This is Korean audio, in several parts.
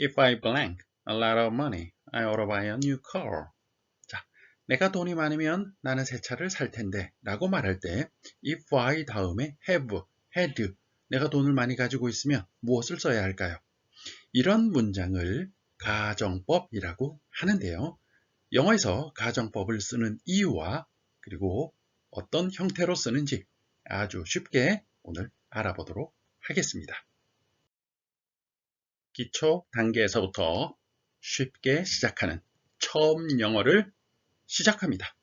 If I blank a lot of money, I ought to buy a new car. 자, 내가 돈이 많으면 나는 새 차를 살 텐데 라고 말할 때 if I 다음에 have, had, 내가 돈을 많이 가지고 있으면 무엇을 써야 할까요? 이런 문장을 가정법이라고 하는데요. 영어에서 가정법을 쓰는 이유와 그리고 어떤 형태로 쓰는지 아주 쉽게 오늘 알아보도록 하겠습니다. 기초 단계에서부터 쉽게 시작하는 처음 영어를 시작합니다.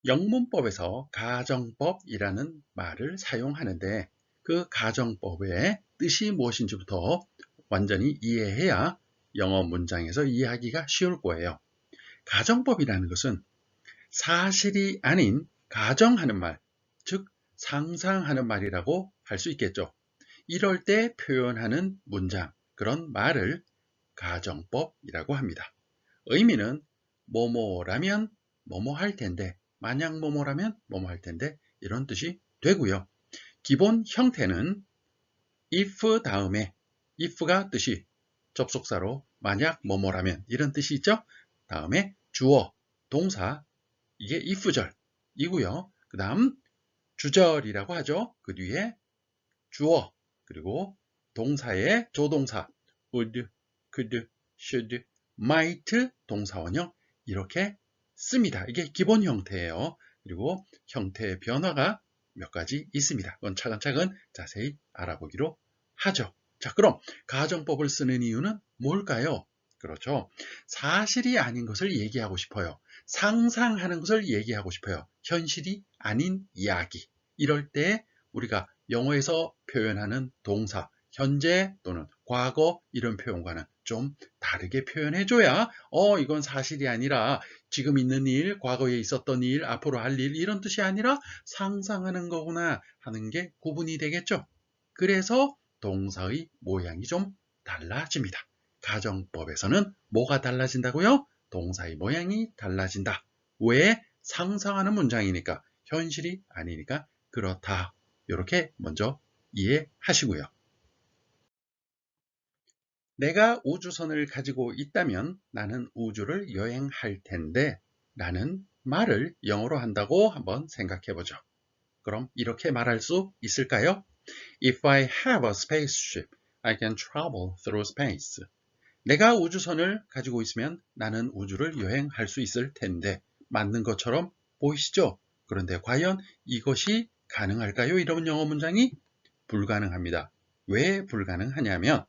영문법에서 가정법이라는 말을 사용하는데 그 가정법의 뜻이 무엇인지부터 완전히 이해해야 영어 문장에서 이해하기가 쉬울 거예요. 가정법이라는 것은 사실이 아닌 가정하는 말, 즉 상상하는 말이라고 할 수 있겠죠. 이럴 때 표현하는 문장, 그런 말을 가정법이라고 합니다. 의미는 뭐뭐라면 뭐뭐 할 텐데, 만약 뭐뭐라면 뭐뭐 할 텐데 이런 뜻이 되고요. 기본 형태는 if 다음에 if가 뜻이 접속사로 만약 뭐뭐라면 이런 뜻이 있죠. 다음에 주어, 동사, 이게 if절이고요. 그 다음 주절이라고 하죠. 그 뒤에 주어, 그리고 동사의 조동사 would, could, should, might 동사원형 이렇게 씁니다. 이게 기본 형태예요. 그리고 형태의 변화가 몇 가지 있습니다. 그건 차근차근 자세히 알아보기로 하죠. 자, 그럼 가정법을 쓰는 이유는 뭘까요? 그렇죠. 사실이 아닌 것을 얘기하고 싶어요. 상상하는 것을 얘기하고 싶어요. 현실이 아닌 이야기. 이럴 때 우리가 영어에서 표현하는 동사, 현재 또는 과거 이런 표현과는 좀 다르게 표현해줘야 이건 사실이 아니라 지금 있는 일, 과거에 있었던 일, 앞으로 할 일 이런 뜻이 아니라 상상하는 거구나 하는 게 구분이 되겠죠. 그래서 동사의 모양이 좀 달라집니다. 가정법에서는 뭐가 달라진다고요? 동사의 모양이 달라진다. 왜? 상상하는 문장이니까, 현실이 아니니까 그렇다. 이렇게 먼저 이해하시고요. 내가 우주선을 가지고 있다면 나는 우주를 여행할 텐데 라는 말을 영어로 한다고 한번 생각해 보죠. 그럼 이렇게 말할 수 있을까요? If I have a spaceship, I can travel through space. 내가 우주선을 가지고 있으면 나는 우주를 여행할 수 있을 텐데 맞는 것처럼 보이시죠? 그런데 과연 이것이 가능할까요? 이런 영어 문장이 불가능합니다. 왜 불가능하냐면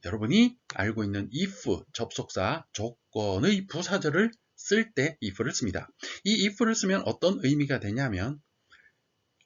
여러분이 알고 있는 if 접속사 조건의 부사절을 쓸 때 if를 씁니다. 이 if를 쓰면 어떤 의미가 되냐면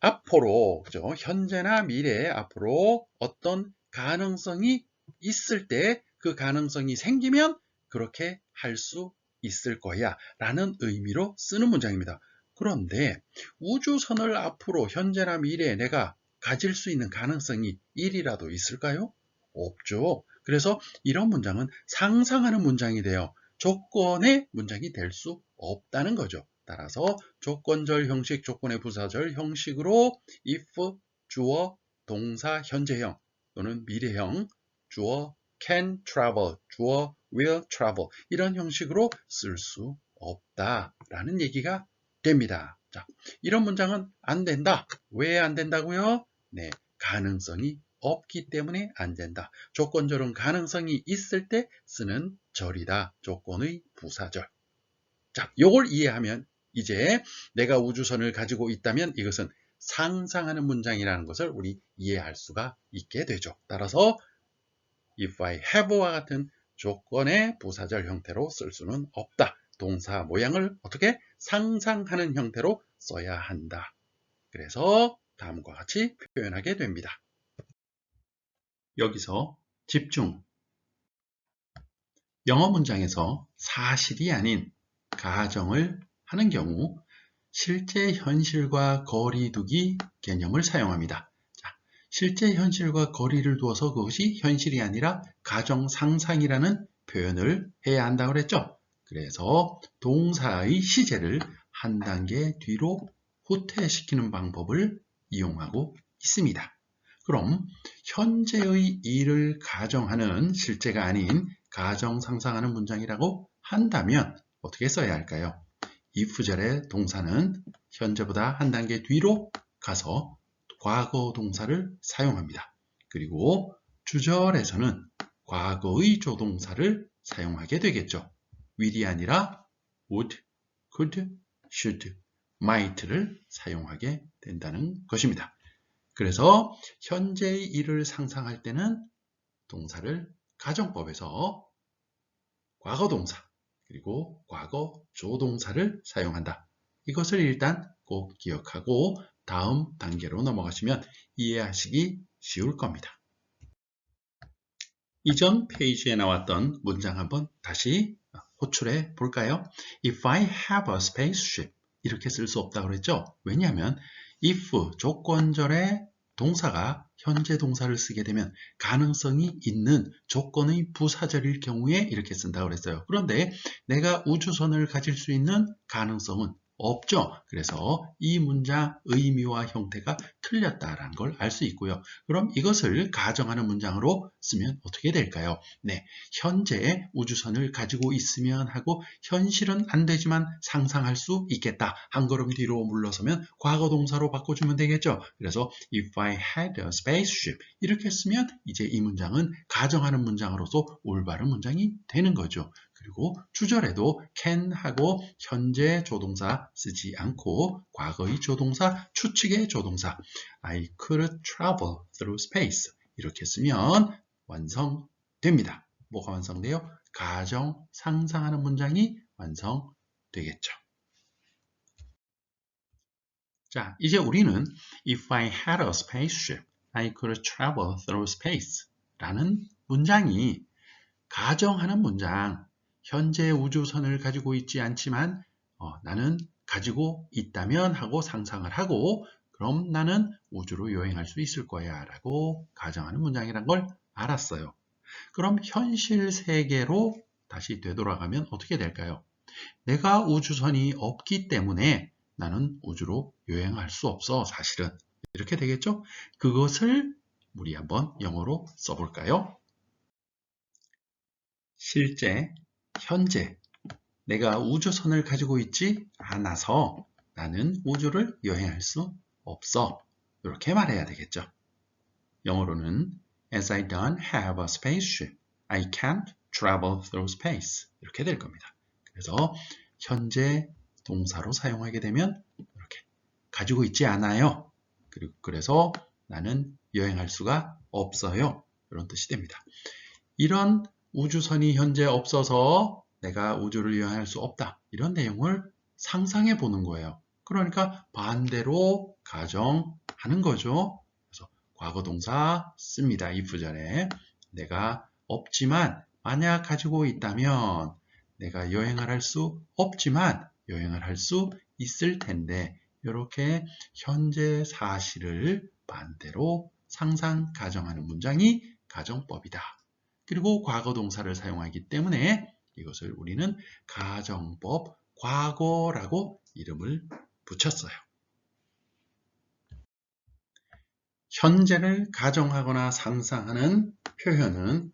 앞으로 그죠? 현재나 미래에 앞으로 어떤 가능성이 있을 때 그 가능성이 생기면 그렇게 할 수 있을 거야 라는 의미로 쓰는 문장입니다. 그런데 우주선을 앞으로 현재나 미래에 내가 가질 수 있는 가능성이 1이라도 있을까요? 없죠. 그래서 이런 문장은 상상하는 문장이 돼요. 조건의 문장이 될 수 없다는 거죠. 따라서 조건절 형식, 조건의 부사절 형식으로 if, 주어, 동사, 현재형 또는 미래형, 주어 can travel, 주어 will travel 이런 형식으로 쓸 수 없다라는 얘기가 됩니다. 자, 이런 문장은 안 된다. 왜 안 된다고요? 네, 가능성이 없기 때문에 안 된다. 조건절은 가능성이 있을 때 쓰는 절이다. 조건의 부사절. 자, 요걸 이해하면 이제 내가 우주선을 가지고 있다면 이것은 상상하는 문장이라는 것을 우리 이해할 수가 있게 되죠. 따라서 if I have와 같은 조건의 부사절 형태로 쓸 수는 없다. 동사 모양을 어떻게 상상하는 형태로 써야 한다. 그래서 다음과 같이 표현하게 됩니다. 여기서 집중. 영어 문장에서 사실이 아닌 가정을 하는 경우 실제 현실과 거리 두기 개념을 사용합니다. 자, 실제 현실과 거리를 두어서 그것이 현실이 아니라 가정 상상이라는 표현을 해야 한다고 그랬죠. 그래서 동사의 시제를 한 단계 뒤로 후퇴시키는 방법을 이용하고 있습니다. 그럼 현재의 일을 가정하는 실제가 아닌 가정 상상하는 문장이라고 한다면 어떻게 써야 할까요? if절의 동사는 현재보다 한 단계 뒤로 가서 과거 동사를 사용합니다. 그리고 주절에서는 과거의 조동사를 사용하게 되겠죠. will이 아니라 would, could, should, might를 사용하게 된다는 것입니다. 그래서 현재의 일을 상상할 때는 동사를 가정법에서 과거 동사 그리고 과거 조동사를 사용한다. 이것을 일단 꼭 기억하고 다음 단계로 넘어가시면 이해하시기 쉬울 겁니다. 이전 페이지에 나왔던 문장 한번 다시 호출해 볼까요? If I have a spaceship 이렇게 쓸 수 없다고 그랬죠? 왜냐하면 if 조건절의 동사가 현재 동사를 쓰게 되면 가능성이 있는 조건의 부사절일 경우에 이렇게 쓴다고 그랬어요. 그런데 내가 우주선을 가질 수 있는 가능성은 없죠. 그래서 이 문장 의미와 형태가 틀렸다라는 걸 알 수 있고요. 그럼 이것을 가정하는 문장으로 쓰면 어떻게 될까요? 네, 현재 우주선을 가지고 있으면 하고 현실은 안 되지만 상상할 수 있겠다. 한 걸음 뒤로 물러서면 과거 동사로 바꿔주면 되겠죠. 그래서 if I had a spaceship 이렇게 쓰면 이제 이 문장은 가정하는 문장으로서 올바른 문장이 되는 거죠. 그리고 주절에도 can 하고 현재 조동사 쓰지 않고 과거의 조동사, 추측의 조동사 I could travel through space 이렇게 쓰면 완성됩니다. 뭐가 완성돼요? 가정, 상상하는 문장이 완성되겠죠. 자, 이제 우리는 If I had a spaceship, I could travel through space 라는 문장이 가정하는 문장, 현재 우주선을 가지고 있지 않지만 나는 가지고 있다면 하고 상상을 하고 그럼 나는 우주로 여행할 수 있을 거야 라고 가정하는 문장이란 걸 알았어요. 그럼 현실 세계로 다시 되돌아가면 어떻게 될까요? 내가 우주선이 없기 때문에 나는 우주로 여행할 수 없어 사실은 이렇게 되겠죠? 그것을 우리 한번 영어로 써볼까요? 실제, 현재 내가 우주선을 가지고 있지 않아서 나는 우주를 여행할 수 없어. 이렇게 말해야 되겠죠. 영어로는 As I don't have a spaceship, I can't travel through space. 이렇게 될 겁니다. 그래서 현재 동사로 사용하게 되면 이렇게 가지고 있지 않아요. 그래서 나는 여행할 수가 없어요. 이런 뜻이 됩니다. 이런 우주선이 현재 없어서 내가 우주를 여행할 수 없다. 이런 내용을 상상해 보는 거예요. 그러니까 반대로 가정하는 거죠. 그래서 과거 동사 씁니다. if절에 내가 없지만 만약 가지고 있다면 내가 여행을 할 수 없지만 여행을 할 수 있을 텐데 이렇게 현재 사실을 반대로 상상 가정하는 문장이 가정법이다. 그리고 과거 동사를 사용하기 때문에 이것을 우리는 가정법 과거라고 이름을 붙였어요. 현재를 가정하거나 상상하는 표현은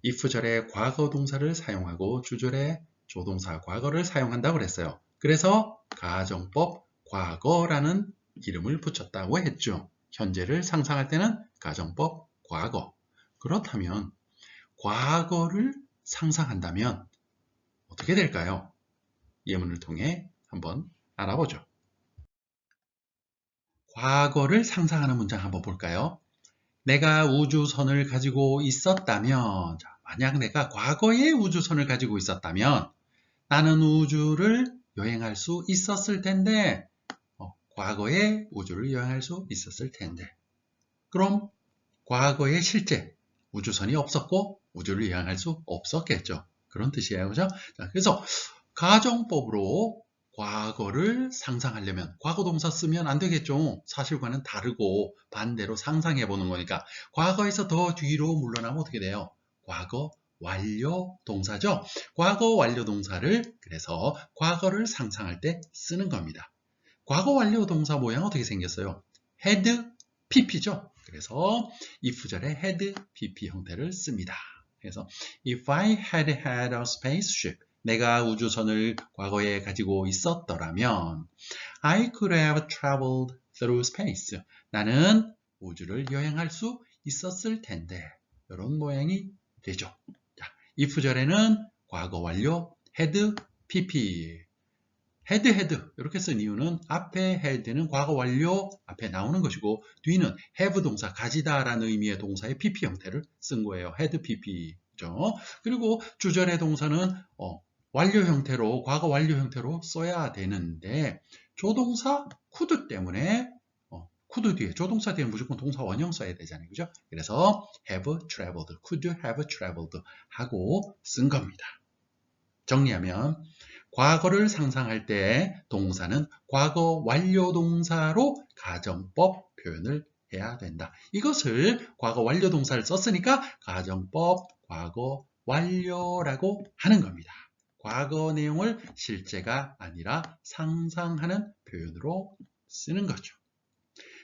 if절에 과거 동사를 사용하고 주절에 조동사 과거를 사용한다고 그랬어요. 그래서 가정법 과거라는 이름을 붙였다고 했죠. 현재를 상상할 때는 가정법 과거. 그렇다면 과거를 상상한다면 어떻게 될까요? 예문을 통해 한번 알아보죠. 과거를 상상하는 문장 한번 볼까요? 내가 우주선을 가지고 있었다면, 자, 만약 내가 과거에 우주선을 가지고 있었다면 나는 우주를 여행할 수 있었을 텐데, 과거에 우주를 여행할 수 있었을 텐데. 그럼 과거에 실제 우주선이 없었고 우주를 여행할 수 없었겠죠. 그런 뜻이에요. 그죠? 자, 그래서 가정법으로 과거를 상상하려면 과거 동사 쓰면 안 되겠죠. 사실과는 다르고 반대로 상상해 보는 거니까 과거에서 더 뒤로 물러나면 어떻게 돼요? 과거 완료 동사죠. 과거 완료 동사를 그래서 과거를 상상할 때 쓰는 겁니다. 과거 완료 동사 모양 어떻게 생겼어요? had pp죠. 그래서 if절에 had pp 형태를 씁니다. 그래서 if I had had a spaceship, 내가 우주선을 과거에 가지고 있었더라면 I could have traveled through space. 나는 우주를 여행할 수 있었을 텐데 이런 모양이 되죠. 자, if절에는 과거 완료 had pp had 이렇게 쓴 이유는 앞에 had는 과거 완료 앞에 나오는 것이고 뒤는 have 동사 가지다라는 의미의 동사의 pp 형태를 쓴 거예요. had pp죠. 그리고 주절의 동사는 완료 형태로 과거 완료 형태로 써야 되는데 조동사 could 때문에 could 뒤에 조동사 뒤에 무조건 동사 원형 써야 되잖아요. 그죠? 그래서 have traveled, could have traveled 하고 쓴 겁니다. 정리하면 과거를 상상할 때 동사는 과거 완료 동사로 가정법 표현을 해야 된다. 이것을 과거 완료 동사를 썼으니까 가정법 과거 완료라고 하는 겁니다. 과거 내용을 실제가 아니라 상상하는 표현으로 쓰는 거죠.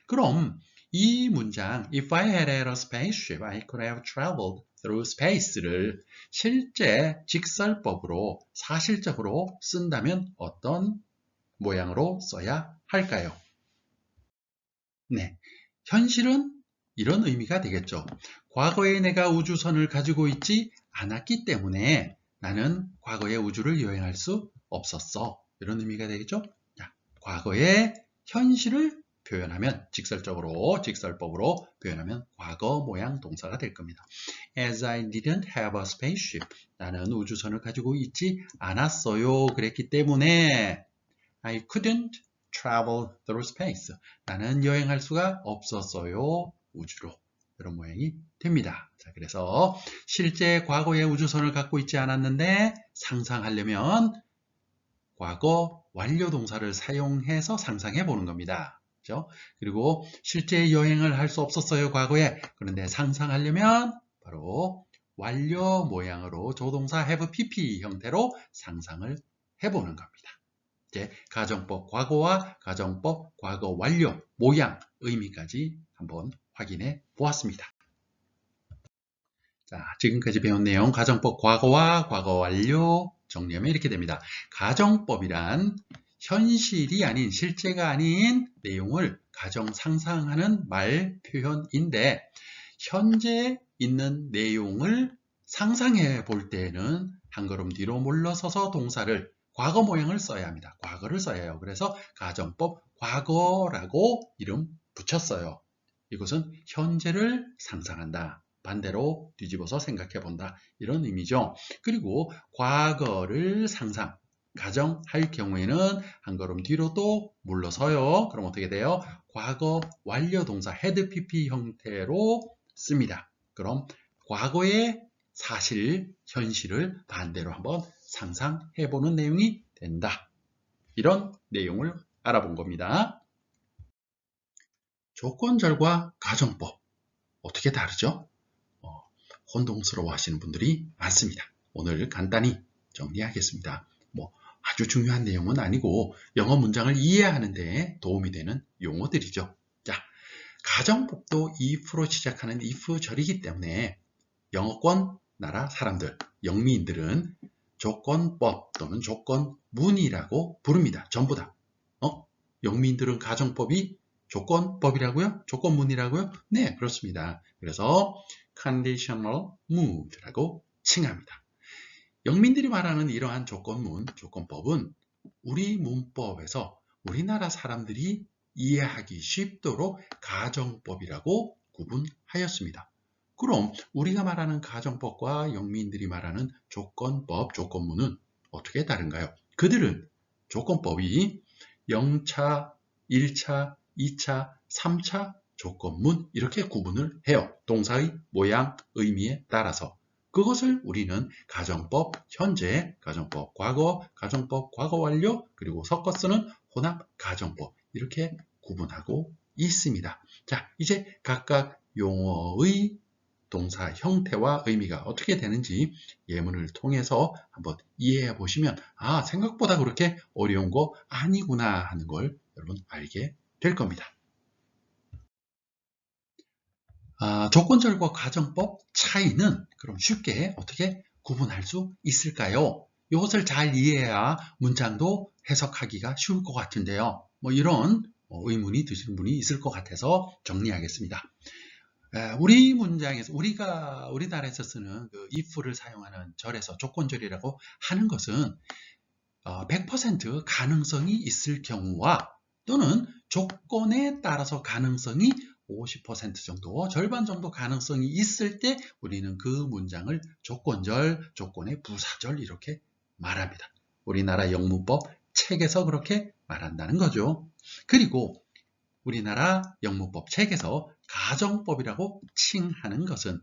그럼 이 문장 If I had a spaceship, I could have traveled through space를 실제 직설법으로 사실적으로 쓴다면 어떤 모양으로 써야 할까요? 네, 현실은 이런 의미가 되겠죠. 과거에 내가 우주선을 가지고 있지 않았기 때문에 나는 과거의 우주를 여행할 수 없었어. 이런 의미가 되겠죠. 자, 과거의 현실을 표현하면 직설적으로 직설법으로 표현하면 과거 모양 동사가 될 겁니다. As I didn't have a spaceship. 나는 우주선을 가지고 있지 않았어요. 그랬기 때문에 I couldn't travel through space. 나는 여행할 수가 없었어요. 우주로. 이런 모양이 됩니다. 자, 그래서 실제 과거의 우주선을 갖고 있지 않았는데 상상하려면 과거 완료 동사를 사용해서 상상해 보는 겁니다. 그렇죠? 그리고 실제 여행을 할 수 없었어요. 과거에. 그런데 상상하려면 바로 완료 모양으로 조동사 have pp 형태로 상상을 해보는 겁니다. 이제 가정법 과거와 가정법 과거 완료 모양 의미까지 한번 확인해 보았습니다. 자, 지금까지 배운 내용 가정법 과거와 과거 완료 정리하면 이렇게 됩니다. 가정법이란 현실이 아닌 실제가 아닌 내용을 가정 상상하는 말 표현인데 현재 있는 내용을 상상해 볼 때는 한 걸음 뒤로 물러서서 동사를 과거 모양을 써야 합니다. 과거를 써야 해요. 그래서 가정법 과거라고 이름 붙였어요. 이것은 현재를 상상한다. 반대로 뒤집어서 생각해 본다. 이런 의미죠. 그리고 과거를 상상, 가정할 경우에는 한 걸음 뒤로 또 물러서요. 그럼 어떻게 돼요? 과거 완료 동사 had pp 형태로 씁니다. 그럼 과거의 사실, 현실을 반대로 한번 상상해보는 내용이 된다. 이런 내용을 알아본 겁니다. 조건절과 가정법 어떻게 다르죠? 혼동스러워 하시는 분들이 많습니다. 오늘 간단히 정리하겠습니다. 아주 중요한 내용은 아니고 영어 문장을 이해하는 데 도움이 되는 용어들이죠. 자, 가정법도 if로 시작하는 if절이기 때문에 영어권 나라 사람들, 영미인들은 조건법 또는 조건문이라고 부릅니다. 전부 다. 영미인들은 가정법이 조건법이라고요? 조건문이라고요? 네, 그렇습니다. 그래서 conditional mood라고 칭합니다. 영민들이 말하는 이러한 조건문, 조건법은 우리 문법에서 우리나라 사람들이 이해하기 쉽도록 가정법이라고 구분하였습니다. 그럼 우리가 말하는 가정법과 영미인들이 말하는 조건법, 조건문은 어떻게 다른가요? 그들은 조건법이 0차, 1차, 2차, 3차 조건문 이렇게 구분을 해요. 동사의 모양, 의미에 따라서. 그것을 우리는 가정법 현재, 가정법 과거, 가정법 과거 완료, 그리고 섞어 쓰는 혼합 가정법 이렇게 구분하고 있습니다. 자, 이제 각각 용어의 동사 형태와 의미가 어떻게 되는지 예문을 통해서 한번 이해해 보시면 생각보다 그렇게 어려운 거 아니구나 하는 걸 여러분 알게 될 겁니다. 조건절과 가정법 차이는 그럼 쉽게 어떻게 구분할 수 있을까요? 이것을 잘 이해해야 문장도 해석하기가 쉬울 것 같은데요. 뭐 이런 의문이 드시는 분이 있을 것 같아서 정리하겠습니다. 우리 문장에서 우리나라에서 쓰는 그 if를 사용하는 절에서 조건절이라고 하는 것은 100% 가능성이 있을 경우와 또는 조건에 따라서 가능성이 50% 정도, 절반 정도 가능성이 있을 때 우리는 그 문장을 조건절, 조건의 부사절 이렇게 말합니다. 우리나라 영문법 책에서 그렇게 말한다는 거죠. 그리고 우리나라 영문법 책에서 가정법이라고 칭하는 것은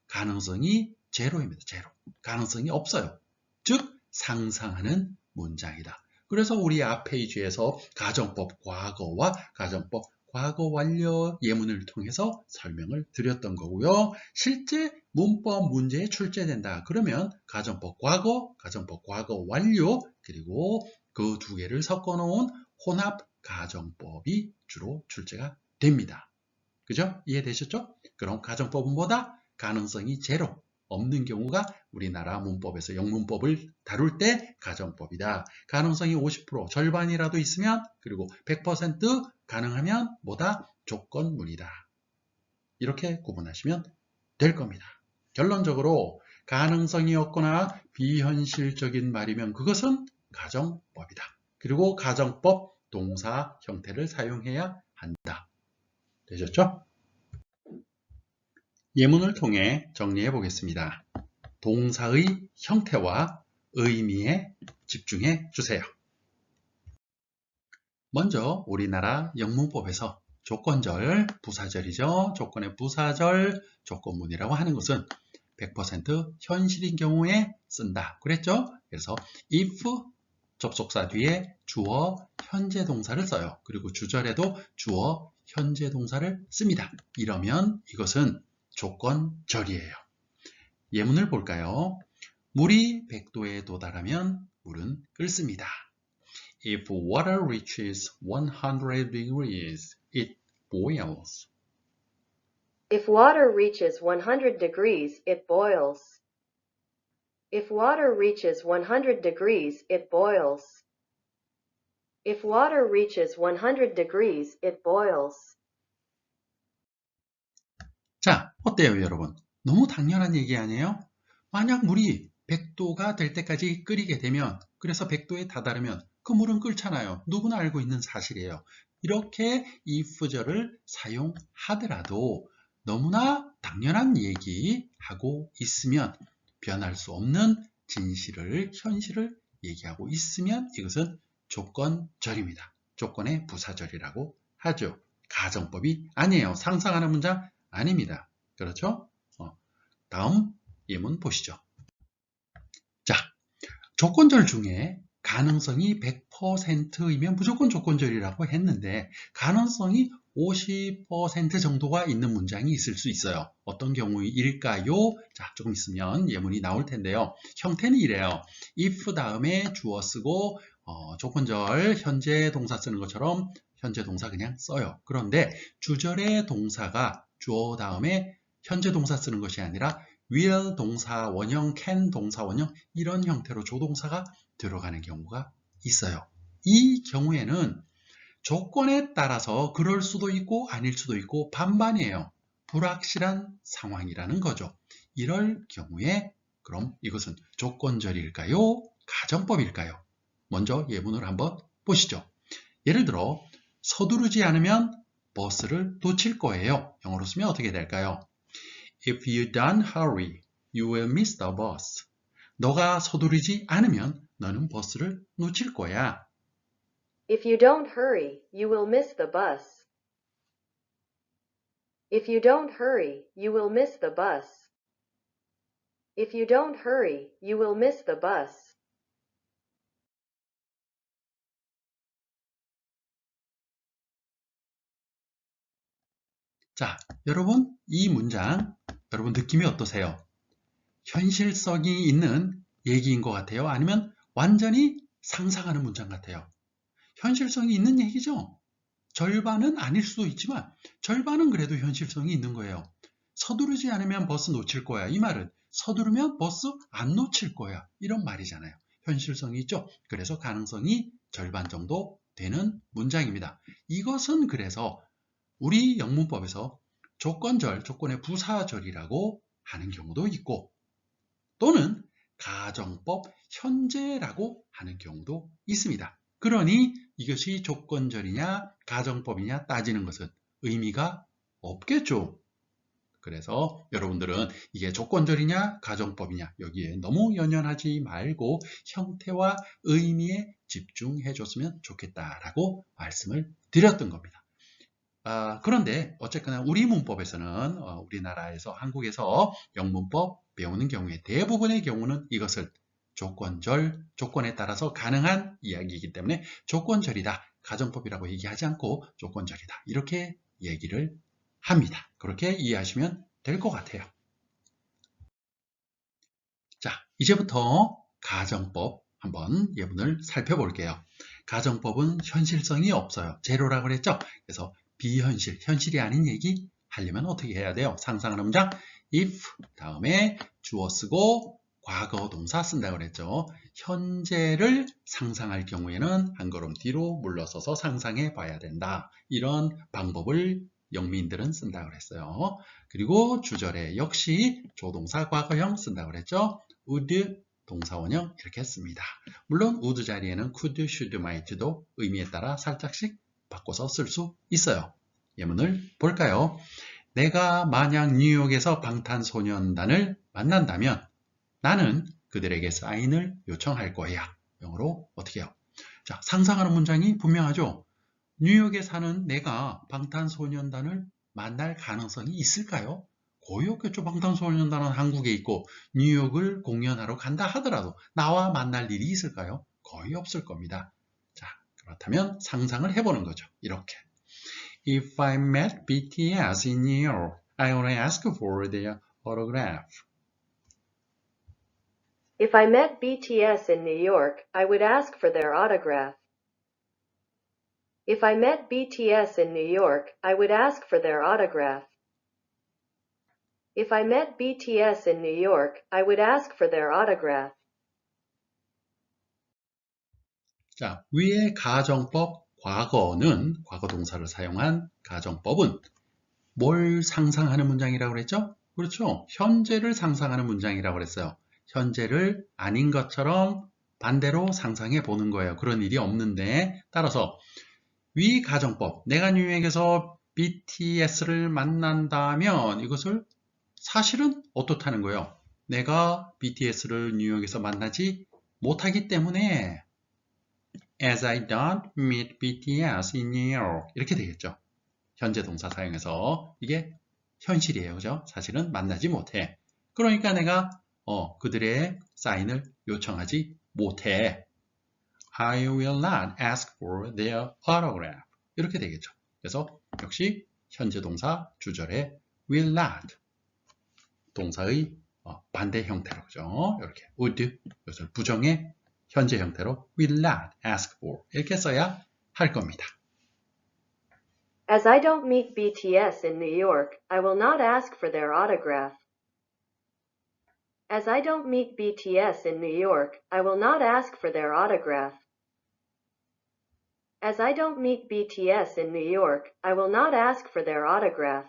가능성이 제로입니다. 제로. 가능성이 없어요. 즉 상상하는 문장이다. 그래서 우리 앞 페이지에서 가정법 과거와 가정법 과거 완료 예문을 통해서 설명을 드렸던 거고요. 실제 문법 문제에 출제된다. 그러면 가정법 과거, 가정법 과거 완료, 그리고 그 두 개를 섞어 놓은 혼합 가정법이 주로 출제가 됩니다. 그죠? 이해되셨죠? 그럼 가정법은 뭐다? 가능성이 제로, 없는 경우가 우리나라 문법에서 영문법을 다룰 때 가정법이다. 가능성이 50%, 절반이라도 있으면, 그리고 100% 가능하면 뭐다? 조건문이다. 이렇게 구분하시면 될 겁니다. 결론적으로 가능성이 없거나 비현실적인 말이면 그것은 가정법이다. 그리고 가정법 동사 형태를 사용해야 한다. 되셨죠? 예문을 통해 정리해 보겠습니다. 동사의 형태와 의미에 집중해 주세요. 먼저 우리나라 영문법에서 조건절, 부사절이죠. 조건의 부사절, 조건문이라고 하는 것은 100% 현실인 경우에 쓴다. 그랬죠? 그래서 if 접속사 뒤에 주어, 현재 동사를 써요. 그리고 주절에도 주어, 현재 동사를 씁니다. 이러면 이것은 조건절이에요. 예문을 볼까요? 물이 100도에 도달하면 물은 끓습니다. If water reaches 100 degrees, it boils. If water reaches 100 degrees, it boils. If water reaches 100 degrees, it boils. If water reaches 100 degrees, it boils. 자, 어때요, 여러분? 너무 당연한 얘기 아니에요? 만약 물이 100도가 될 때까지 끓이게 되면, 그래서 100도에 다다르면 그 물은 끓잖아요. 누구나 알고 있는 사실이에요. 이렇게 if절을 사용하더라도 너무나 당연한 얘기하고 있으면, 변할 수 없는 진실을, 현실을 얘기하고 있으면 이것은 조건절입니다. 조건의 부사절이라고 하죠. 가정법이 아니에요. 상상하는 문장 아닙니다. 그렇죠? 다음 예문 보시죠. 자, 조건절 중에 가능성이 100%이면 무조건 조건절이라고 했는데 가능성이 50% 정도가 있는 문장이 있을 수 있어요. 어떤 경우일까요? 자, 조금 있으면 예문이 나올 텐데요. 형태는 이래요. if 다음에 주어 쓰고 조건절 현재 동사 쓰는 것처럼 현재 동사 그냥 써요. 그런데 주절의 동사가 주어 다음에 현재 동사 쓰는 것이 아니라 will 동사 원형, can 동사 원형 이런 형태로 조동사가 들어가는 경우가 있어요. 이 경우에는 조건에 따라서 그럴 수도 있고 아닐 수도 있고 반반이에요. 불확실한 상황이라는 거죠. 이럴 경우에 그럼 이것은 조건절일까요? 가정법일까요? 먼저 예문을 한번 보시죠. 예를 들어 서두르지 않으면 버스를 놓칠 거예요. 영어로 쓰면 어떻게 될까요? If you don't hurry, you will miss the bus. 너가 서두르지 않으면 너는 버스를 놓칠 거야. If you don't hurry, you will miss the bus. If you don't hurry, you will miss the bus. If you don't hurry, you will miss the bus. 자, 여러분 이 문장 여러분 느낌이 어떠세요? 현실성이 있는 얘기인 것 같아요? 아니면 완전히 상상하는 문장 같아요? 현실성이 있는 얘기죠? 절반은 아닐 수도 있지만 절반은 그래도 현실성이 있는 거예요. 서두르지 않으면 버스 놓칠 거야. 이 말은 서두르면 버스 안 놓칠 거야. 이런 말이잖아요. 현실성이 있죠. 그래서 가능성이 절반 정도 되는 문장입니다. 이것은 그래서 우리 영문법에서 조건절, 조건의 부사절이라고 하는 경우도 있고 또는 가정법 현재라고 하는 경우도 있습니다. 그러니 이것이 조건절이냐 가정법이냐 따지는 것은 의미가 없겠죠. 그래서 여러분들은 이게 조건절이냐 가정법이냐 여기에 너무 연연하지 말고 형태와 의미에 집중해 줬으면 좋겠다라고 말씀을 드렸던 겁니다. 그런데 어쨌거나 우리 문법에서는 우리나라에서 한국에서 영문법 배우는 경우에 대부분의 경우는 이것을 조건절, 조건에 따라서 가능한 이야기이기 때문에 조건절이다, 가정법이라고 얘기하지 않고 조건절이다 이렇게 얘기를 합니다. 그렇게 이해하시면 될 것 같아요. 자, 이제부터 가정법 한번 예문을 살펴볼게요. 가정법은 현실성이 없어요. 제로라고 그랬죠? 그래서 비현실, 현실이 아닌 얘기 하려면 어떻게 해야 돼요? 상상하는 문장 if 다음에 주어 쓰고 과거 동사 쓴다고 그랬죠. 현재를 상상할 경우에는 한 걸음 뒤로 물러서서 상상해 봐야 된다. 이런 방법을 영미인들은 쓴다고 그랬어요. 그리고 주절에 역시 조동사 과거형 쓴다고 그랬죠. would 동사원형 이렇게 씁니다. 물론 would 자리에는 could, should, might도 의미에 따라 살짝씩 바꿔서 쓸 수 있어요. 예문을 볼까요? 내가 만약 뉴욕에서 방탄소년단을 만난다면 나는 그들에게 사인을 요청할 거야. 영어로 어떻게 해요? 자, 상상하는 문장이 분명하죠? 뉴욕에 사는 내가 방탄소년단을 만날 가능성이 있을까요? 거의 없겠죠. 방탄소년단은 한국에 있고 뉴욕을 공연하러 간다 하더라도 나와 만날 일이 있을까요? 거의 없을 겁니다. 자, 그렇다면 상상을 해보는 거죠. 이렇게. If I met BTS in New York, I would ask for their autograph. If I met BTS in New York, I would ask for their autograph. If I met BTS in New York, I would ask for their autograph. If I met BTS in New York, I would ask for their autograph. 자, 위의 가정법 과거는 과거 동사를 사용한 가정법은 뭘 상상하는 문장이라고 그랬죠? 그렇죠. 현재를 상상하는 문장이라고 그랬어요. 현재를 아닌 것처럼 반대로 상상해 보는 거예요. 그런 일이 없는데 따라서 위 가정법, 내가 뉴욕에서 BTS를 만난다면 이것을 사실은 어떻다는 거예요? 내가 BTS를 뉴욕에서 만나지 못하기 때문에 as I don't meet BTS in New York 이렇게 되겠죠. 현재 동사 사용해서 이게 현실이에요. 그죠? 사실은 만나지 못해. 그러니까 내가 그들의 사인을 요청하지 못해. I will not ask for their autograph. 이렇게 되겠죠. 그래서 역시 현재 동사 주절에 will not 동사의 반대 형태로 그죠? 이렇게 would 이것을 부정의 현재 형태로 will not ask for 이렇게 써야 할 겁니다. As I don't meet BTS in New York, I will not ask for their autograph. As I don't meet BTS in New York, I will not ask for their autograph. As I don't meet BTS in New York, I will not ask for their autograph.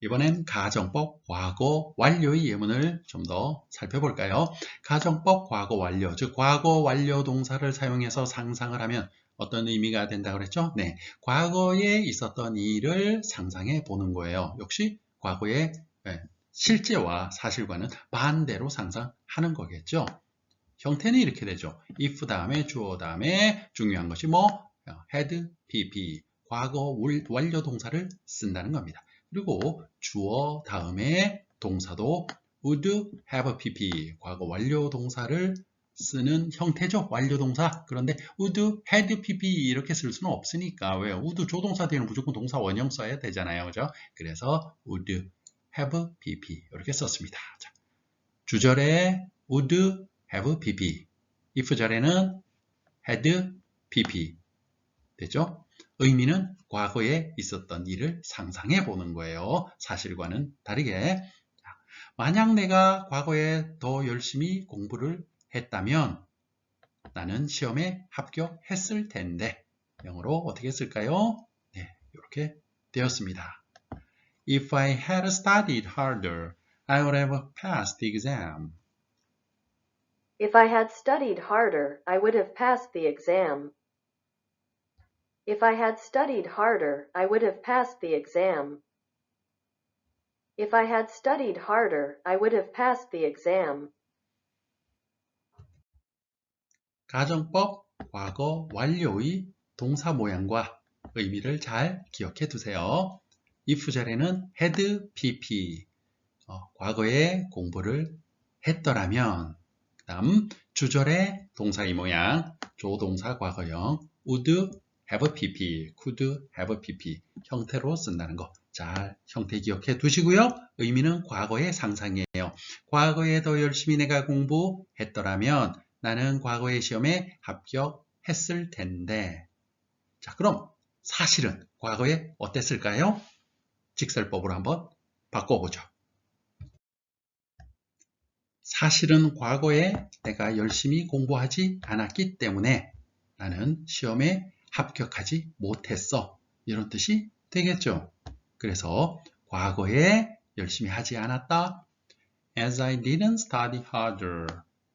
이번엔 가정법 과거 완료의 예문을 좀 더 살펴볼까요? 가정법 과거 완료, 즉 과거 완료 동사를 사용해서 상상을 하면 어떤 의미가 된다고 그랬죠? 네, 과거에 있었던 일을 상상해 보는 거예요. 역시 과거의 실제와 사실과는 반대로 상상하는 거겠죠. 형태는 이렇게 되죠. if 다음에 주어 다음에 중요한 것이 뭐? had, pp, 과거 완료 동사를 쓴다는 겁니다. 그리고 주어 다음에 동사도 would have pp, 과거 완료 동사를 쓰는 형태죠. 완료 동사. 그런데 would had pp 이렇게 쓸 수는 없으니까 왜요? would 조동사 뒤에는 무조건 동사 원형 써야 되잖아요. 그죠? 그래서 would have pp 이렇게 썼습니다. 자, 주절에 would have pp, if 절에는 had pp 되죠? 의미는 과거에 있었던 일을 상상해 보는 거예요. 사실과는 다르게. 만약 내가 과거에 더 열심히 공부를 했다면 나는 시험에 합격했을 텐데 영어로 어떻게 쓸까요? 네, 이렇게 되었습니다. If I had studied harder, I would have passed the exam. If I had studied harder, I would have passed the exam. If I had studied harder, I would have passed the exam. If I had studied harder, I would have passed the exam. 가정법 과거 완료의 동사 모양과 의미를 잘 기억해 두세요. if 절에는 had pp, 과거에 공부를 했더라면, 그 다음 주절의 동사의 모양, 조동사 과거형, would have pp, could have pp 형태로 쓴다는 거 잘 형태 기억해 두시고요. 의미는 과거의 상상이에요. 과거에 더 열심히 내가 공부했더라면 나는 과거의 시험에 합격했을 텐데. 자, 그럼 사실은 과거에 어땠을까요? 직설법으로 한번 바꿔보죠. 사실은 과거에 내가 열심히 공부하지 않았기 때문에 나는 시험에 합격하지 못했어. 이런 뜻이 되겠죠. 그래서 과거에 열심히 하지 않았다. As I didn't study harder.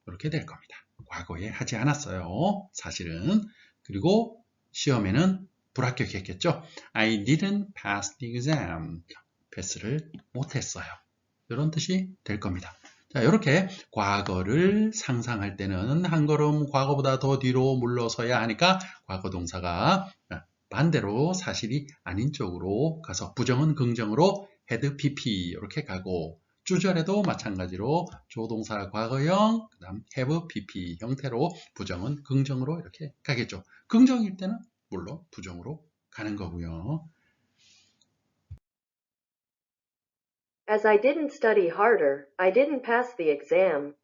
이렇게 될 겁니다. 과거에 하지 않았어요. 사실은. 그리고 시험에는 불합격했겠죠. I didn't pass the exam. 패스를 못했어요. 이런 뜻이 될 겁니다. 자, 이렇게 과거를 상상할 때는 한 걸음 과거보다 더 뒤로 물러서야 하니까 과거 동사가 반대로 사실이 아닌 쪽으로 가서 부정은 긍정으로 had pp 이렇게 가고, 주절에도 마찬가지로 조동사 과거형, 그 다음 have pp 형태로 부정은 긍정으로 이렇게 가겠죠. 긍정일 때는 물론 부정으로 가는 거고요. As I didn't study harder, I didn't pass the exam.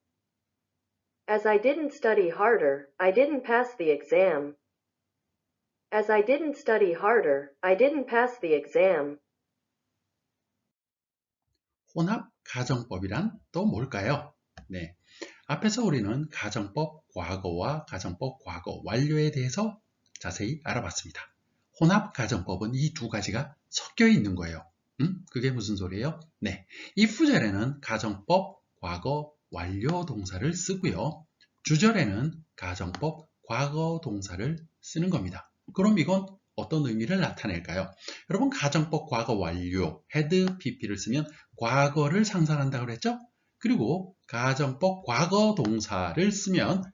As I didn't study harder, I didn't pass the exam. As I didn't study harder, I didn't pass the exam. 혼합 가정법이란 또 뭘까요? 네, 앞에서 우리는 가정법 과거와 가정법 과거 완료에 대해서 자세히 알아봤습니다. 혼합 가정법은 이 두 가지가 섞여 있는 거예요. 그게 무슨 소리예요? 네, if 절에는 가정법 과거 완료 동사를 쓰고요. 주절에는 가정법 과거 동사를 쓰는 겁니다. 그럼 이건 어떤 의미를 나타낼까요? 여러분, 가정법 과거 완료 had pp를 쓰면 과거를 상상한다고 그랬죠? 그리고 가정법 과거 동사를 쓰면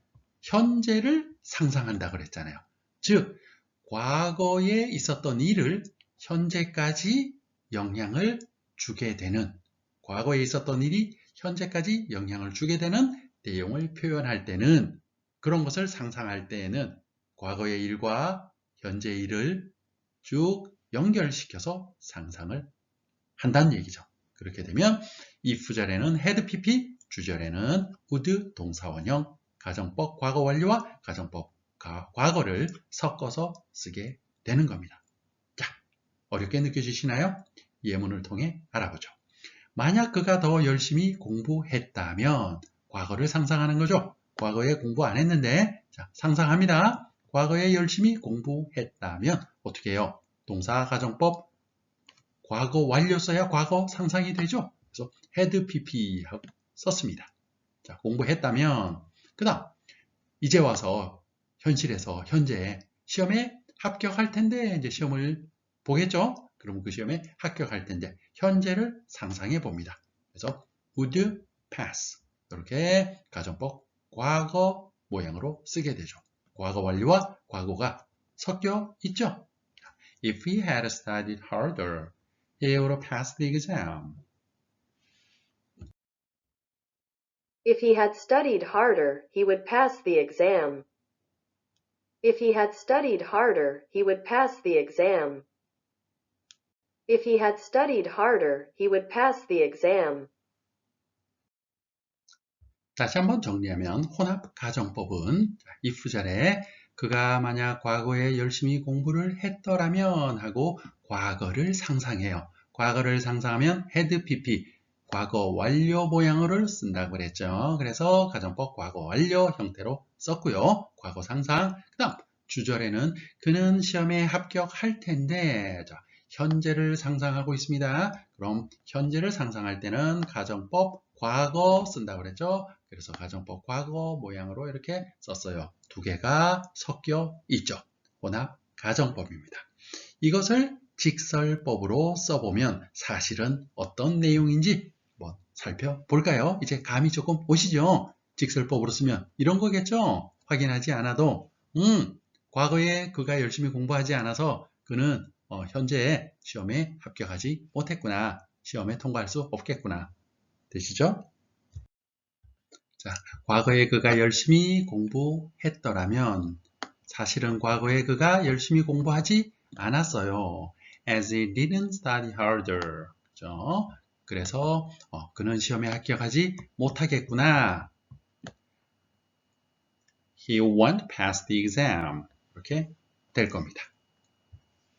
현재를 상상한다고 그랬잖아요. 즉, 과거에 있었던 일을 현재까지 영향을 주게 되는, 과거에 있었던 일이 현재까지 영향을 주게 되는 내용을 표현할 때는, 그런 것을 상상할 때에는 과거의 일과 현재 일을 쭉 연결시켜서 상상을 한다는 얘기죠. 그렇게 되면 if 절에는 had pp, 주절에는 would 동사원형, 가정법 과거 완료와 가정법 과거를 섞어서 쓰게 되는 겁니다. 자, 어렵게 느껴지시나요? 예문을 통해 알아보죠. 만약 그가 더 열심히 공부했다면, 과거를 상상하는 거죠. 과거에 공부 안 했는데, 자, 상상합니다. 과거에 열심히 공부했다면 어떻게 해요? 동사 가정법 과거 완료 써야 과거 상상이 되죠. 그래서 had pp 하고 썼습니다. 자, 공부했다면, 그 다음 이제 와서 현실에서 현재 시험에 합격할 텐데, 이제 시험을 보겠죠. 그럼 그 시험에 합격할 텐데 현재를 상상해 봅니다. 그래서 would pass, 이렇게 가정법 과거 모양으로 쓰게 되죠. 과거 완료와 과거가 섞여 있죠. If he had studied harder, he would have passed the exam. If he had studied harder, he would pass the exam. If he had studied harder, he would pass the exam. If he had studied harder, he would pass the exam. 다시 한번 정리하면 혼합 가정법은 if 절에 그가 만약 과거에 열심히 공부를 했더라면 하고 과거를 상상해요. 과거를 상상하면 had pp, 과거 완료 모양어를 쓴다고 그랬죠. 그래서 가정법 과거 완료 형태로 썼고요. 과거 상상. 그 다음 주절에는 그는 시험에 합격할 텐데, 자, 현재를 상상하고 있습니다. 그럼 현재를 상상할 때는 가정법 과거 쓴다고 그랬죠. 그래서 가정법 과거 모양으로 이렇게 썼어요. 두 개가 섞여 있죠. 혼합 가정법입니다. 이것을 직설법으로 써보면 사실은 어떤 내용인지 한번 살펴볼까요? 이제 감이 조금 오시죠? 직설법으로 쓰면 이런 거겠죠? 확인하지 않아도 과거에 그가 열심히 공부하지 않아서 그는 현재 시험에 합격하지 못했구나. 시험에 통과할 수 없겠구나. 되시죠? 자, 과거에 그가 열심히 공부했더라면 사실은 과거에 그가 열심히 공부하지 않았어요. As he didn't study harder. 그죠? 그래서 그는 시험에 합격하지 못하겠구나. He won't pass the exam. 이렇게 될 겁니다.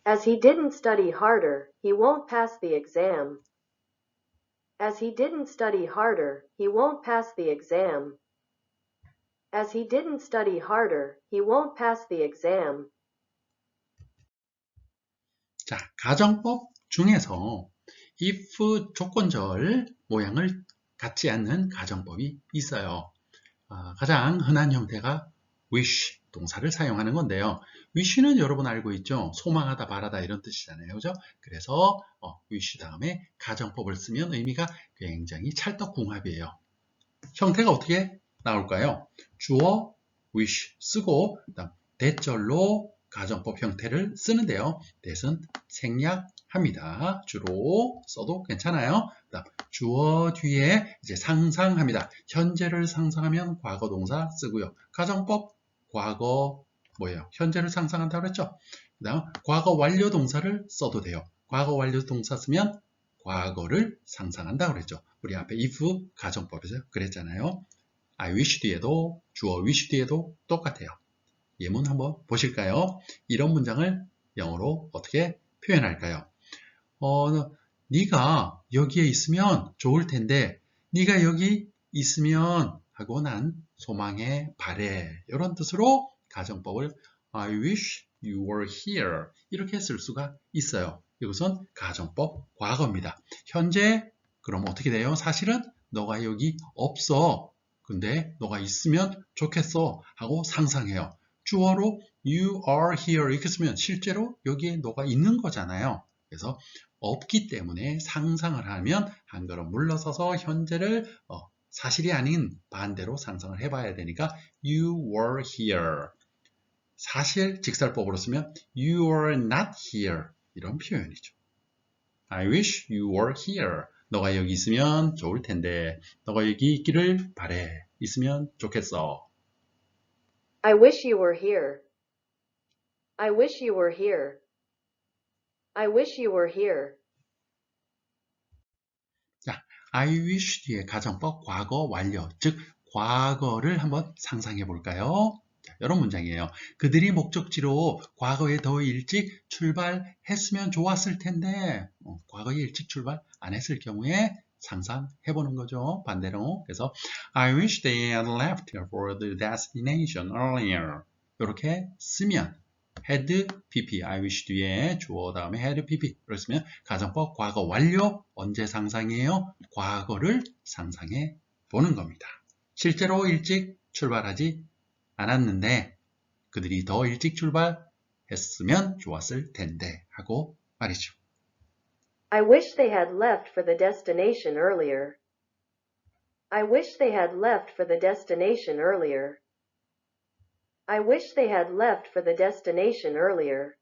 As he didn't study harder, he won't pass the exam. As he didn't study harder, he won't pass the exam. As he didn't study harder, he won't pass the exam. 자, 가정법 중에서 if 조건절 모양을 갖지 않는 가정법이 있어요. 가장 흔한 형태가 wish 동사를 사용하는 건데요. wish는 여러분 알고 있죠? 소망하다, 바라다 이런 뜻이잖아요. 그죠? 그래서 wish 다음에 가정법을 쓰면 의미가 굉장히 찰떡궁합이에요. 형태가 어떻게 나올까요? 주어 wish 쓰고 그다음 대절로 가정법 형태를 쓰는데요. that은 생략합니다. 주로 써도 괜찮아요. 그다음 주어 뒤에 이제 상상합니다. 현재를 상상하면 과거 동사 쓰고요. 가정법 과거 뭐예요? 현재를 상상한다고 그랬죠? 그다음 과거 완료 동사를 써도 돼요. 과거 완료 동사 쓰면 과거를 상상한다고 그랬죠. 우리 앞에 if 가정법에서 그랬잖아요. I wish 뒤에도 주어 wish 뒤에도 똑같아요. 예문 한번 보실까요? 이런 문장을 영어로 어떻게 표현할까요? 네가 여기에 있으면 좋을 텐데 네가 여기 있으면 하고 난 소망해 바래 이런 뜻으로 가정법을 I wish you were here 이렇게 쓸 수가 있어요. 이것은 가정법 과거입니다. 현재 그럼 어떻게 돼요? 사실은 너가 여기 없어. 근데 너가 있으면 좋겠어 하고 상상해요. 주어로 you are here 이렇게 쓰면 실제로 여기에 너가 있는 거잖아요. 그래서 없기 때문에 상상을 하면 한 걸음 물러서서 현재를 사실이 아닌 반대로 상상을 해봐야 되니까 you were here. 사실 직설법으로 쓰면 you are not here 이런 표현이죠. I wish you were here. 너가 여기 있으면 좋을 텐데 너가 여기 있기를 바래. 있으면 좋겠어. I wish you were here. I wish you were here. I wish you were here. 자, I wish 뒤에 가정법 과거 완료, 즉 과거를 한번 상상해 볼까요? 자, 이런 문장이에요. 그들이 목적지로 과거에 더 일찍 출발했으면 좋았을 텐데 과거에 일찍 출발 안 했을 경우에 상상해 보는 거죠. 반대로. 그래서 I wish they had left for the destination earlier. 이렇게 쓰면 had pp, I wish 뒤에 주어 다음에 had pp 그랬으면 가정법 과거 완료 언제 상상이에요? 과거를 상상해 보는 겁니다. 실제로 일찍 출발하지 않았는데 그들이 더 일찍 출발했으면 좋았을 텐데 하고 말이죠. I wish they had left for the destination earlier. I wish they had left for the destination earlier. I wish they had left for the destination earlier.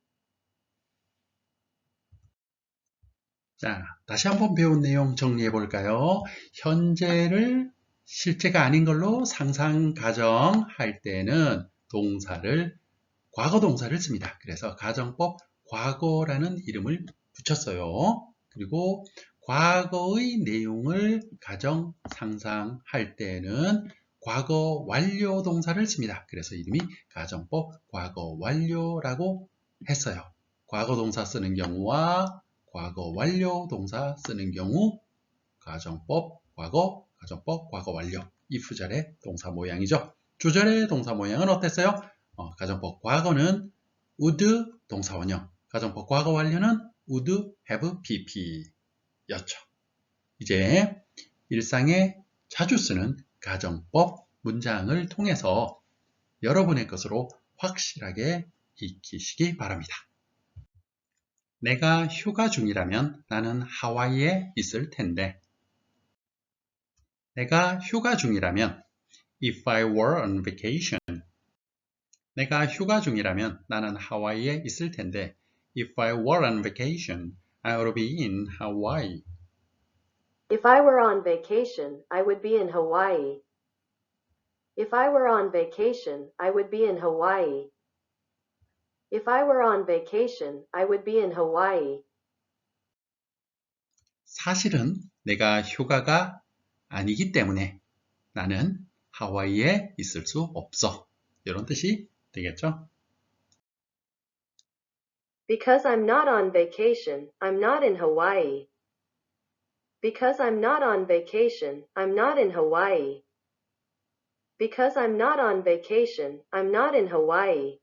자, 다시 한번 배운 내용 정리해 볼까요? 현재를 실제가 아닌 걸로 상상 가정할 때는 동사를 과거 동사를 씁니다. 그래서 가정법 과거라는 이름을 붙였어요. 그리고 과거의 내용을 가정 상상할 때는 과거 완료 동사를 씁니다. 그래서 이름이 가정법 과거 완료라고 했어요. 과거 동사 쓰는 경우와 과거 완료 동사 쓰는 경우 가정법 과거, 가정법 과거 완료. if절의 동사 모양이죠. 주절의 동사 모양은 어땠어요? 가정법 과거는 would 동사 원형, 가정법 과거 완료는 would have pp 였죠. 이제 일상에 자주 쓰는 가정법 문장을 통해서 여러분의 것으로 확실하게 익히시기 바랍니다. 내가 휴가 중이라면 나는 하와이에 있을 텐데. 내가 휴가 중이라면 if I were on vacation. 내가 휴가 중이라면 나는 하와이에 있을 텐데 if I were on vacation, I would be in Hawaii. If I were on vacation, I would be in Hawaii. If I were on vacation, I would be in Hawaii. If I were on vacation, I would be in Hawaii. 사실은 내가 휴가가 아니기 때문에 나는 하와이에 있을 수 없어. 이런 뜻이 되겠죠? Because I'm not on vacation, I'm not in Hawaii. Because I'm not on vacation, I'm not in Hawaii. Because I'm not on vacation, I'm not in Hawaii.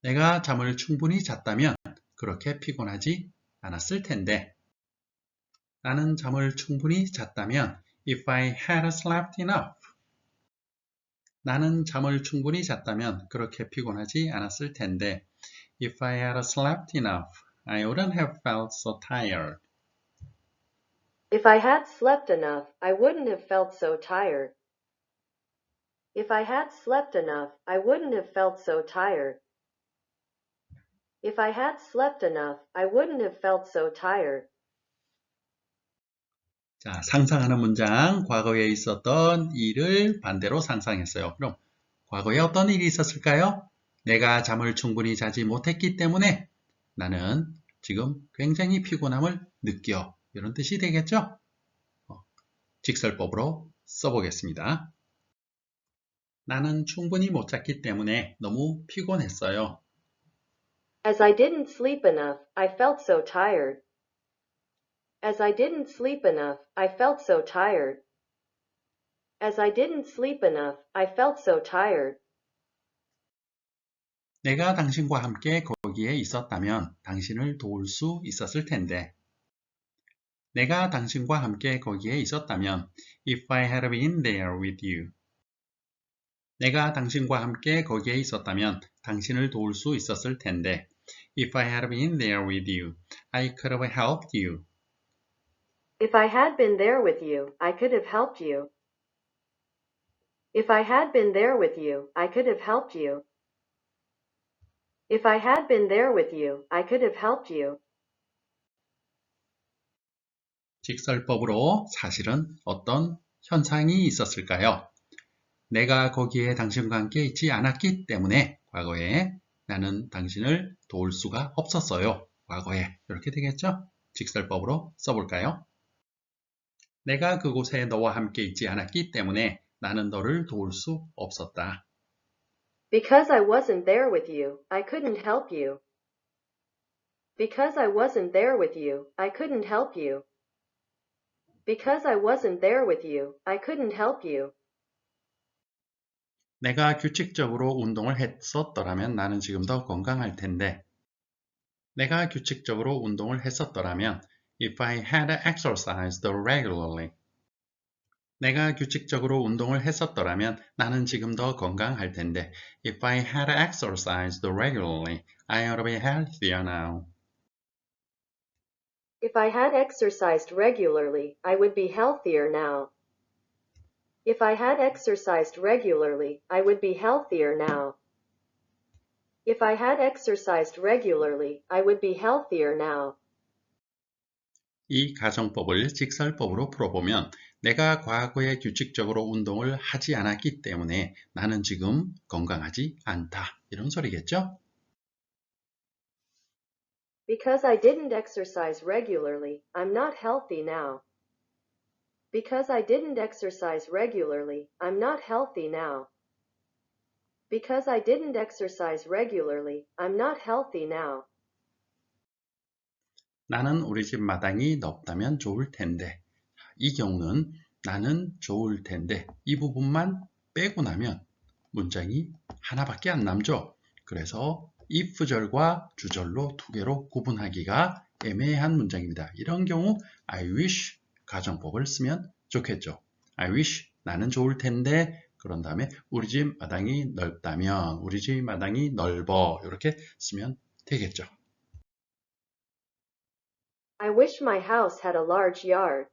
내가 잠을 충분히 잤다면 그렇게 피곤하지 않았을 텐데. 나는 잠을 충분히 잤다면 if I had slept enough. 나는 잠을 충분히 잤다면 그렇게 피곤하지 않았을 텐데 if I had slept enough, I wouldn't have felt so tired. If I had slept enough, I wouldn't have felt so tired. If I had slept enough, I wouldn't have felt so tired. If I had slept enough, I wouldn't have felt so tired. 자, 상상하는 문장, 과거에 있었던 일을 반대로 상상했어요. 그럼 과거에 어떤 일이 있었을까요? 내가 잠을 충분히 자지 못했기 때문에 나는 지금 굉장히 피곤함을 느껴. 이런 뜻이 되겠죠? 직설법으로 써보겠습니다. 나는 충분히 못 잤기 때문에 너무 피곤했어요. As I didn't sleep enough, I felt so tired. As I didn't sleep enough, I felt so tired. As I didn't sleep enough, I felt so tired. 내가 당신과 함께 거기에 있었다면 당신을 도울 수 있었을 텐데. 내가 당신과 함께 거기에 있었다면 if I had been there with you. 내가 당신과 함께 거기에 있었다면 당신을 도울 수 있었을 텐데 if I had been there with you, I could have helped you. If I had been there with you, I could have helped you. If I had been there with you, I could have helped you. If I had been there with you, I could have helped you. 직설법으로 사실은 어떤 현상이 있었을까요? 내가 거기에 당신과 함께 있지 않았기 때문에 과거에 나는 당신을 도울 수가 없었어요. 과거에 이렇게 되겠죠? 직설법으로 써볼까요? 내가 그곳에 너와 함께 있지 않았기 때문에 나는 너를 도울 수 없었다. Because I wasn't there with you, I couldn't help you. Because I wasn't there with you, I couldn't help you. Because I wasn't there with you, I couldn't help you. 내가 규칙적으로 운동을 했었더라면 나는 지금 더 건강할 텐데. 내가 규칙적으로 운동을 했었더라면 if I had exercised regularly. 내가 규칙적으로 운동을 했었더라면 나는 지금 더 건강할 텐데 if I had exercised regularly, I ought to be healthier now. If I had exercised regularly, I would be healthier now. If I had exercised regularly, I would be healthier now. If I had exercised regularly, I would be healthier now. 이 가정법을 직설법으로 풀어보면 내가 과거에 규칙적으로 운동을 하지 않았기 때문에 나는 지금 건강하지 않다. 이런 소리겠죠? Because I didn't exercise regularly, I'm not healthy now. Because I didn't exercise regularly, I'm not healthy now. Because I didn't exercise regularly, I'm not healthy now. 나는 우리 집 마당이 넓다면 좋을 텐데. 이 경우는 나는 좋을 텐데 이 부분만 빼고 나면 문장이 하나밖에 안 남죠. 그래서 if절과 주절로 두 개로 구분하기가 애매한 문장입니다. 이런 경우 I wish 가정법을 쓰면 좋겠죠. I wish 나는 좋을 텐데 그런 다음에 우리 집 마당이 넓다면 우리 집 마당이 넓어 이렇게 쓰면 되겠죠. I wish my house had a large yard.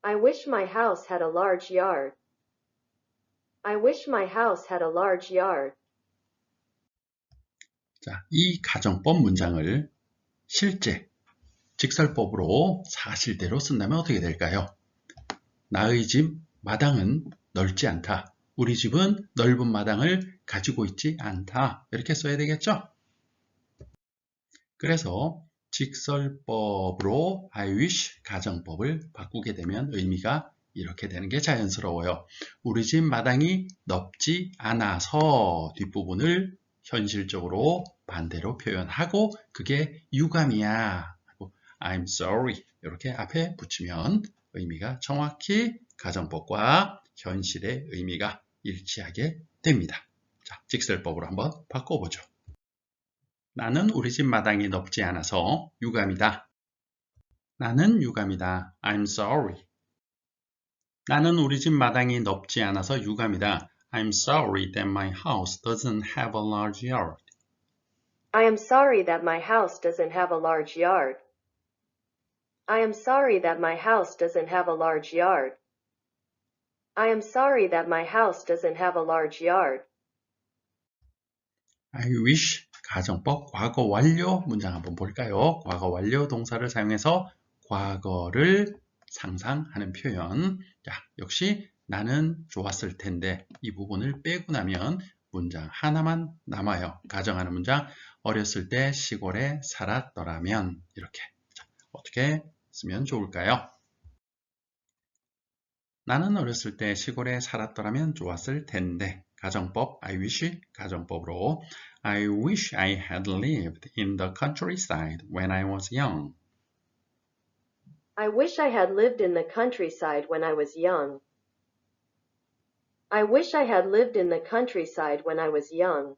I wish my house had a large yard. I wish my house had a large yard. 자, 이 가정법 문장을 실제 직설법으로 사실대로 쓴다면 어떻게 될까요? 나의 집 마당은 넓지 않다. 우리 집은 넓은 마당을 가지고 있지 않다. 이렇게 써야 되겠죠? 그래서 직설법으로 I wish 가정법을 바꾸게 되면 의미가 이렇게 되는 게 자연스러워요. 우리 집 마당이 넓지 않아서 뒷부분을 현실적으로 반대로 표현하고 그게 유감이야. I'm sorry. 이렇게 앞에 붙이면 의미가 정확히 가정법과 현실의 의미가 일치하게 됩니다. 자, 직설법으로 한번 바꿔보죠. 나는 우리 집 마당이 넓지 않아서 유감이다. 나는 유감이다. I'm sorry. 나는 우리 집 마당이 넓지 않아서 유감이다. I'm sorry that my house doesn't have a large yard. I am sorry that my house doesn't have a large yard. I am sorry that my house doesn't have a large yard. I am sorry that my house doesn't have a large yard. I wish 가정법 과거 완료 문장 한번 볼까요? 과거 완료 동사를 사용해서 과거를 상상하는 표현. 자, 역시 나는 좋았을 텐데 이 부분을 빼고 나면 문장 하나만 남아요. 가정하는 문장 어렸을 때 시골에 살았더라면 이렇게. 자, 어떻게 쓰면 좋을까요? 나는 어렸을 때 시골에 살았더라면 좋았을 텐데 가정법 I wish 가정법으로 I wish I had lived in the countryside when I was young. I wish I had lived in the countryside when I was young. I wish I had lived in the countryside when I was young.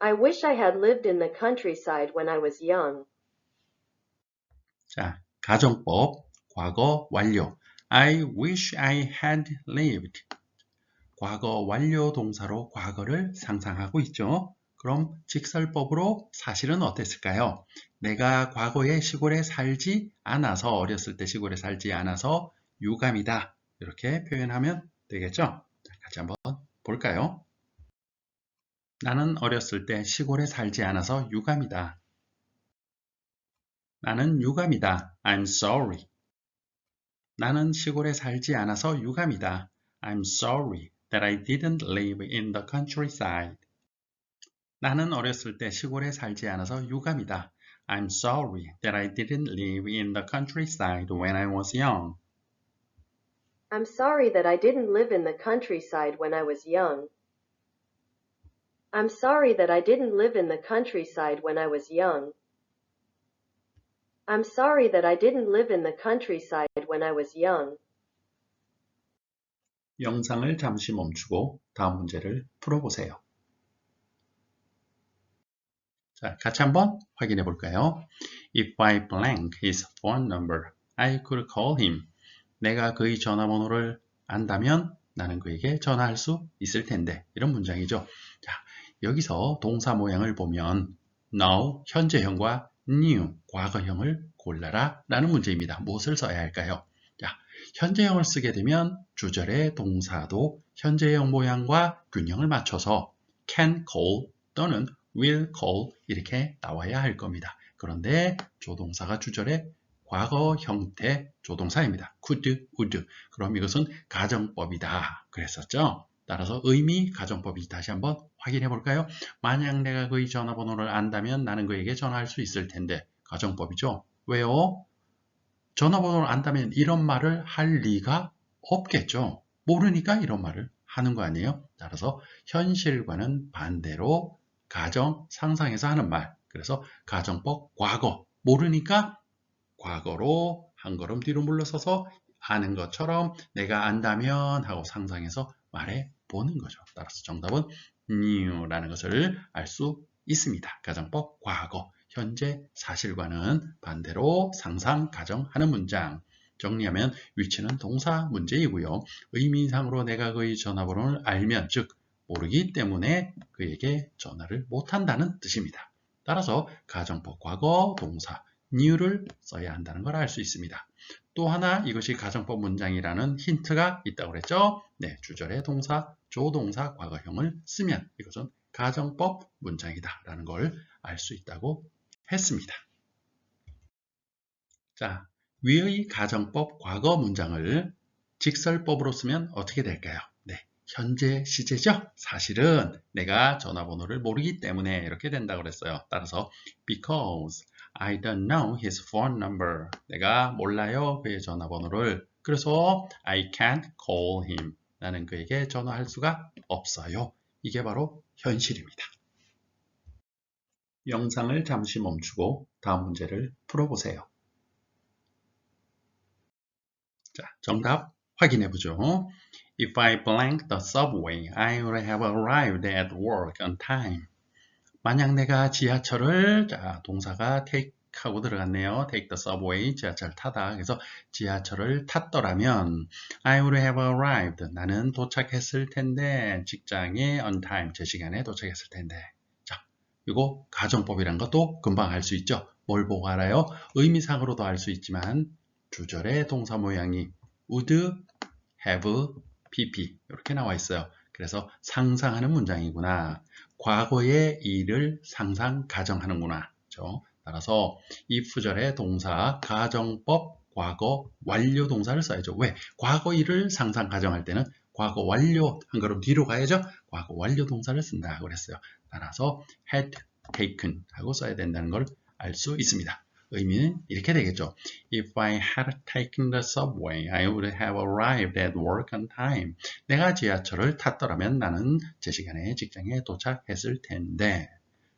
I wish I had lived in the countryside when I was young. 자, 가정법 과거 완료. I wish I had lived. 과거 완료 동사로 과거를 상상하고 있죠. 그럼 직설법으로 사실은 어땠을까요? 내가 과거에 시골에 살지 않아서 어렸을 때 시골에 살지 않아서 유감이다. 이렇게 표현하면 되겠죠? 자, 같이 한번 볼까요? 나는 어렸을 때 시골에 살지 않아서 유감이다. 나는 유감이다. I'm sorry. 나는 시골에 살지 않아서 유감이다. I'm sorry that I didn't live in the countryside. 나는 어렸을 때 시골에 살지 않아서 유감이다. I'm sorry that I didn't live in the countryside when I was young. I'm sorry that I didn't live in the countryside when I was young. I'm sorry that I didn't live in the countryside when I was young. I'm sorry that I didn't live in the countryside when I was young. 영상을 잠시 멈추고 다음 문제를 풀어보세요. 자, 같이 한번 확인해 볼까요? If I blank his phone number, I could call him. 내가 그의 전화번호를 안다면 나는 그에게 전화할 수 있을 텐데 이런 문장이죠. 자, 여기서 동사 모양을 보면 now, 현재형과 new, 과거형을 골라라 라는 문제입니다. 무엇을 써야 할까요? 자, 현재형을 쓰게 되면 주절의 동사도 현재형 모양과 균형을 맞춰서 can call 또는 will call 이렇게 나와야 할 겁니다. 그런데 조동사가 주절의 과거 형태 조동사입니다. could, would. 그럼 이것은 가정법이다. 그랬었죠. 따라서 의미 가정법이 다시 한번 확인해 볼까요? 만약 내가 그의 전화번호를 안다면 나는 그에게 전화할 수 있을 텐데 가정법이죠. 왜요? 전화번호를 안다면 이런 말을 할 리가 없겠죠. 모르니까 이런 말을 하는 거 아니에요? 따라서 현실과는 반대로 가정, 상상해서 하는 말. 그래서 가정법 과거. 모르니까 과거로 한 걸음 뒤로 물러서서 아는 것처럼 내가 안다면 하고 상상해서 말해 보는 거죠. 따라서 정답은 new라는 것을 알 수 있습니다. 가정법 과거. 현재 사실과는 반대로 상상, 가정하는 문장. 정리하면 위치는 동사 문제이고요. 의미상으로 내가 그의 전화번호를 알면, 즉 모르기 때문에 그에게 전화를 못한다는 뜻입니다. 따라서 가정법 과거 동사 new를 써야 한다는 걸 알 수 있습니다. 또 하나 이것이 가정법 문장이라는 힌트가 있다고 그랬죠? 네, 주절의 동사, 조동사, 과거형을 쓰면 이것은 가정법 문장이다 라는 걸 알 수 있다고 했습니다. 자, 위의 가정법 과거 문장을 직설법으로 쓰면 어떻게 될까요? 네, 현재 시제죠? 사실은 내가 전화번호를 모르기 때문에 이렇게 된다고 그랬어요. 따라서 because I don't know his phone number. 내가 몰라요 그의 전화번호를. 그래서 I can't call him. 나는 그에게 전화할 수가 없어요. 이게 바로 현실입니다. 영상을 잠시 멈추고 다음 문제를 풀어보세요. 자, 정답 확인해 보죠. If I blank the subway, I would have arrived at work on time. 만약 내가 지하철을, 자, 동사가 take 하고 들어갔네요. take the subway, 지하철 타다. 그래서 지하철을 탔더라면 I would have arrived. 나는 도착했을 텐데, 직장에 on time, 제 시간에 도착했을 텐데. 자, 이거 가정법이란 것도 금방 알 수 있죠. 뭘 보고 알아요? 의미상으로도 알 수 있지만 주절의 동사 모양이 would, have, pp 이렇게 나와 있어요. 그래서 상상하는 문장이구나. 과거의 일을 상상, 가정하는구나. 그렇죠? 따라서 if절의 동사, 가정법, 과거, 완료 동사를 써야죠. 왜? 과거 일을 상상, 가정할 때는 과거 완료 한 걸음 뒤로 가야죠. 과거 완료 동사를 쓴다 그랬어요. 따라서 had taken 하고 써야 된다는 걸 알 수 있습니다. 의미는 이렇게 되겠죠. If I had taken the subway, I would have arrived at work on time. 내가 지하철을 탔더라면 나는 제 시간에 직장에 도착했을 텐데.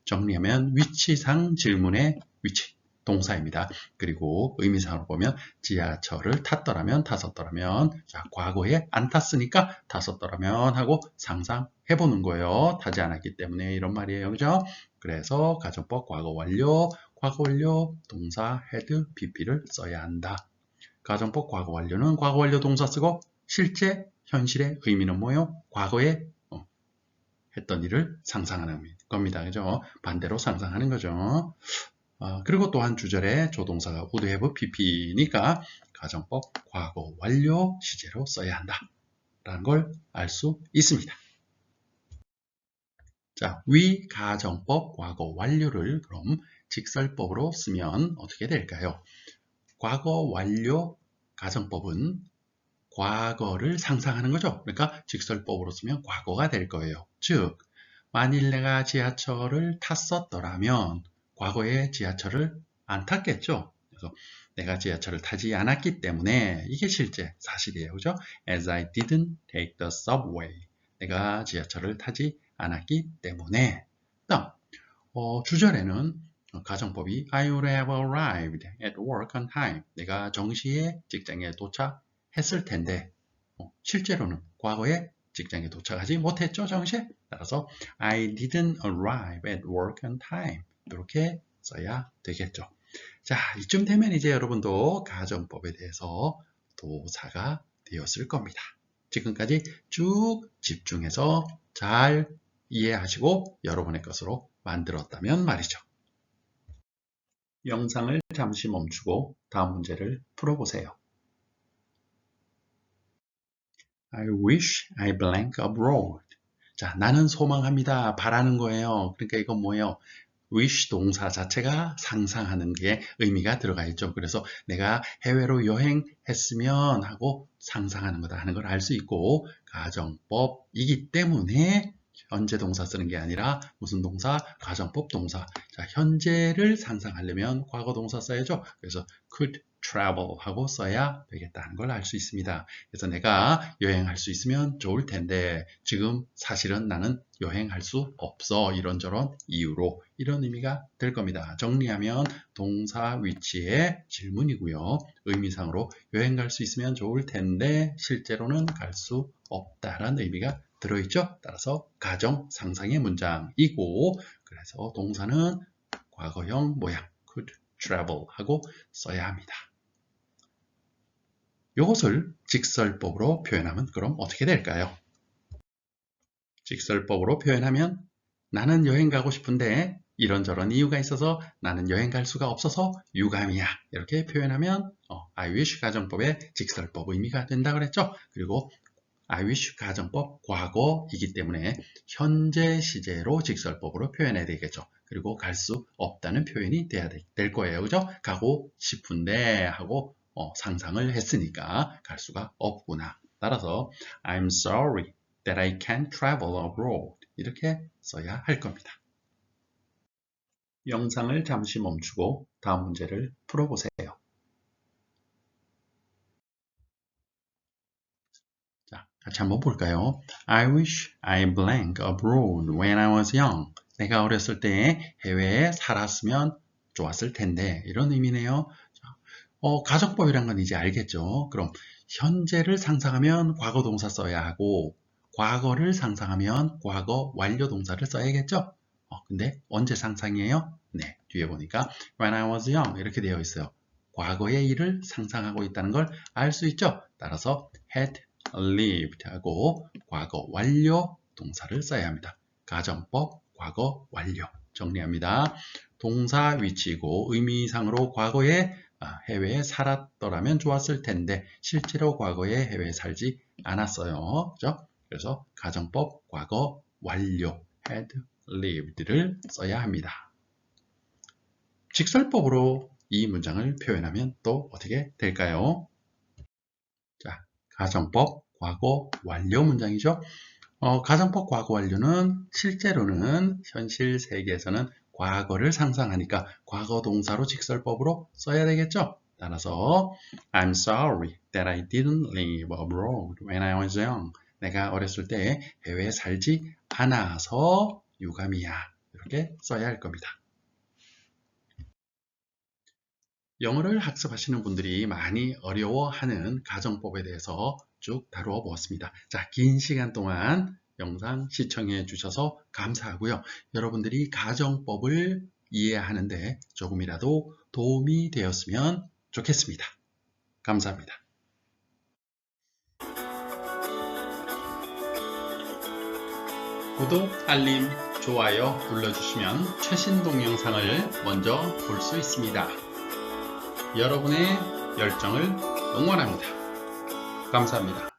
정리하면 위치상 질문의 위치, 동사입니다. 그리고 의미상으로 보면 지하철을 탔더라면, 탔었더라면, 자, 과거에 안 탔으니까 탔었더라면 하고 상상해보는 거예요. 타지 않았기 때문에 이런 말이에요. 그죠? 그래서 가정법 과거 완료, 동사 had, pp를 써야 한다. 가정법 과거 완료는 과거 완료 동사 쓰고 실제 현실의 의미는 뭐예요? 과거에 했던 일을 상상하는 겁니다. 그죠? 반대로 상상하는 거죠. 그리고 또한 주절에 조동사가 would have pp니까 가정법 과거 완료 시제로 써야 한다. 라는 걸 알 수 있습니다. 자, 위 가정법 과거 완료를 그럼 직설법으로 쓰면 어떻게 될까요? 과거 완료 가정법은 과거를 상상하는 거죠. 그러니까 직설법으로 쓰면 과거가 될 거예요. 즉, 만일 내가 지하철을 탔었더라면 과거에 지하철을 안 탔겠죠. 그래서 내가 지하철을 타지 않았기 때문에 이게 실제 사실이에요. 그죠? As I didn't take the subway. 내가 지하철을 타지 않았기 때문에. 다음, 주절에는 가정법이 I would have arrived at work on time. 내가 정시에 직장에 도착했을 텐데 실제로는 과거에 직장에 도착하지 못했죠, 정시에. 따라서 I didn't arrive at work on time. 이렇게 써야 되겠죠. 자, 이쯤 되면 이제 여러분도 가정법에 대해서 도사가 되었을 겁니다. 지금까지 쭉 집중해서 잘 이해하시고 여러분의 것으로 만들었다면 말이죠. 영상을 잠시 멈추고 다음 문제를 풀어보세요. I wish I blank abroad. 자, 나는 소망합니다. 바라는 거예요. 그러니까 이건 뭐예요? wish 동사 자체가 상상하는 게 의미가 들어가 있죠. 그래서 내가 해외로 여행했으면 하고 상상하는 거다 하는 걸 알 수 있고 가정법이기 때문에 현재 동사 쓰는 게 아니라 무슨 동사? 가정법 동사. 자, 현재를 상상하려면 과거 동사 써야죠. 그래서 could travel 하고 써야 되겠다는 걸 알 수 있습니다. 그래서 내가 여행할 수 있으면 좋을 텐데 지금 사실은 나는 여행할 수 없어. 이런저런 이유로 이런 의미가 될 겁니다. 정리하면 동사 위치의 질문이고요. 의미상으로 여행 갈 수 있으면 좋을 텐데 실제로는 갈 수 없다라는 의미가 들어있죠. 따라서 가정 상상의 문장이고 그래서 동사는 과거형 모양 could travel 하고 써야 합니다. 이것을 직설법으로 표현하면 그럼 어떻게 될까요? 직설법으로 표현하면 나는 여행 가고 싶은데 이런저런 이유가 있어서 나는 여행 갈 수가 없어서 유감이야. 이렇게 표현하면 I wish 가정법의 직설법 의미가 된다 그랬죠. 그리고 I wish 가정법 과거이기 때문에 현재 시제로 직설법으로 표현해야 되겠죠. 그리고 갈 수 없다는 표현이 돼야 될 거예요. 그죠? 가고 싶은데 하고 상상을 했으니까 갈 수가 없구나. 따라서 I'm sorry that I can't travel abroad 이렇게 써야 할 겁니다. 영상을 잠시 멈추고 다음 문제를 풀어보세요. 자, 같이 한번 볼까요? I wish I blank abroad when I was young. 내가 어렸을 때 해외에 살았으면 좋았을 텐데 이런 의미네요. 가정법이란 건 이제 알겠죠? 그럼 현재를 상상하면 과거 동사 써야 하고 과거를 상상하면 과거 완료 동사를 써야겠죠? 근데 언제 상상이에요? 네, 뒤에 보니까 when I was young 이렇게 되어 있어요. 과거의 일을 상상하고 있다는 걸 알 수 있죠? 따라서 had lived 하고 과거 완료 동사를 써야 합니다. 가정법 과거 완료 정리합니다. 동사 위치이고 의미상으로 과거에 해외에 살았더라면 좋았을 텐데 실제로 과거에 해외에 살지 않았어요. 그죠? 그래서 가정법 과거 완료 had lived를 써야 합니다. 직설법으로 이 문장을 표현하면 또 어떻게 될까요? 자, 가정법 과거 완료 문장이죠. 가정법 과거 완료는 실제로는 현실 세계에서는 과거를 상상하니까 과거 동사로 직설법으로 써야 되겠죠. 따라서 I'm sorry that I didn't live abroad when I was young. 내가 어렸을 때 해외에 살지 않아서 유감이야. 이렇게 써야 할 겁니다. 영어를 학습하시는 분들이 많이 어려워하는 가정법에 대해서 쭉 다루어 보았습니다. 자, 긴 시간 동안 영상 시청해 주셔서 감사하고요. 여러분들이 가정법을 이해하는데 조금이라도 도움이 되었으면 좋겠습니다. 감사합니다. 구독, 알림, 좋아요 눌러주시면 최신 동영상을 먼저 볼 수 있습니다. 여러분의 열정을 응원합니다. 감사합니다.